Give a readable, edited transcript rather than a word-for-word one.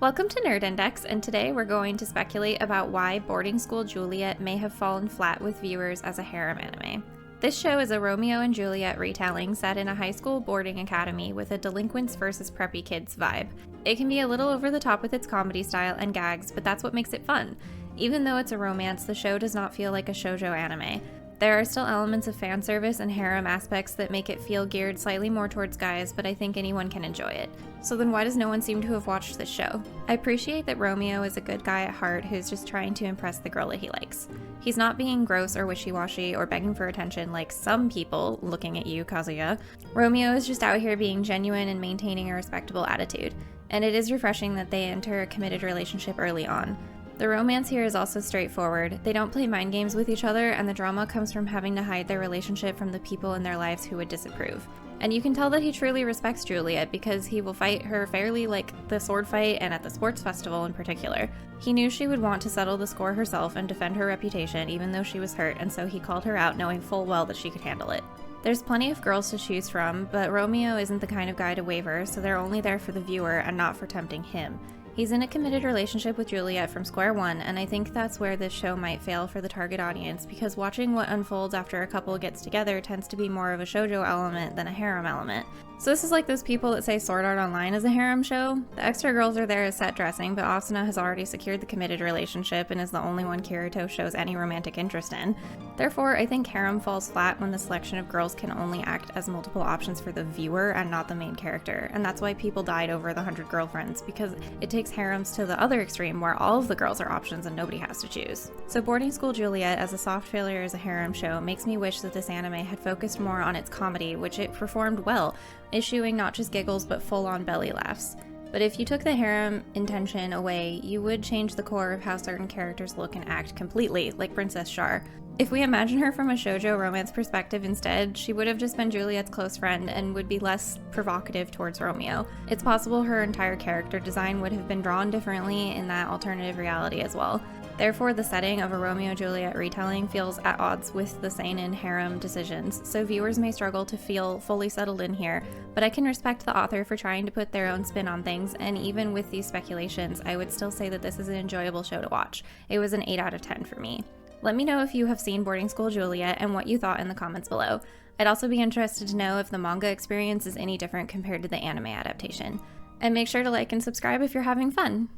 Welcome to Nerdindex, and today we're going to speculate about why Boarding School Juliet may have fallen flat with viewers as a harem anime. This show is a Romeo and Juliet retelling set in a high school boarding academy with a delinquents versus preppy kids vibe. It can be a little over the top with its comedy style and gags, but that's what makes it fun. Even though it's a romance, the show does not feel like a shoujo anime. There are still elements of fan service and harem aspects that make it feel geared slightly more towards guys, but I think anyone can enjoy it. So then why does no one seem to have watched this show? I appreciate that Romeo is a good guy at heart who's just trying to impress the girl that he likes. He's not being gross or wishy-washy or begging for attention like some people, looking at you, Kazuya. Romeo is just out here being genuine and maintaining a respectable attitude, and it is refreshing that they enter a committed relationship early on. The romance here is also straightforward. They don't play mind games with each other, and the drama comes from having to hide their relationship from the people in their lives who would disapprove. And you can tell that he truly respects Juliet because he will fight her fairly, like the sword fight and at the sports festival in particular. He knew she would want to settle the score herself and defend her reputation even though she was hurt, and so he called her out knowing full well that she could handle it. There's plenty of girls to choose from, but Romeo isn't the kind of guy to waver, so they're only there for the viewer and not for tempting him. He's in a committed relationship with Juliet from square one, and I think that's where this show might fail for the target audience, because watching what unfolds after a couple gets together tends to be more of a shoujo element than a harem element. So this is like those people that say Sword Art Online is a harem show. The extra girls are there as set dressing, but Asuna has already secured the committed relationship and is the only one Kirito shows any romantic interest in. Therefore, I think harem falls flat when the selection of girls can only act as multiple options for the viewer and not the main character, and that's why people died over the 100 Girlfriends, because it takes harems to the other extreme where all of the girls are options and nobody has to choose. So Boarding School Juliet as a soft failure as a harem show makes me wish that this anime had focused more on its comedy, which it performed well, issuing not just giggles but full-on belly laughs. But if you took the harem intention away, you would change the core of how certain characters look and act completely, like Princess Char. If we imagine her from a shoujo romance perspective instead, she would have just been Juliet's close friend and would be less provocative towards Romeo. It's possible her entire character design would have been drawn differently in that alternative reality as well. Therefore, the setting of a Romeo-Juliet retelling feels at odds with the seinen harem decisions, so viewers may struggle to feel fully settled in here, but I can respect the author for trying to put their own spin on things, and even with these speculations, I would still say that this is an enjoyable show to watch. It was an 8 out of 10 for me. Let me know if you have seen Boarding School Juliet and what you thought in the comments below. I'd also be interested to know if the manga experience is any different compared to the anime adaptation. And make sure to like and subscribe if you're having fun!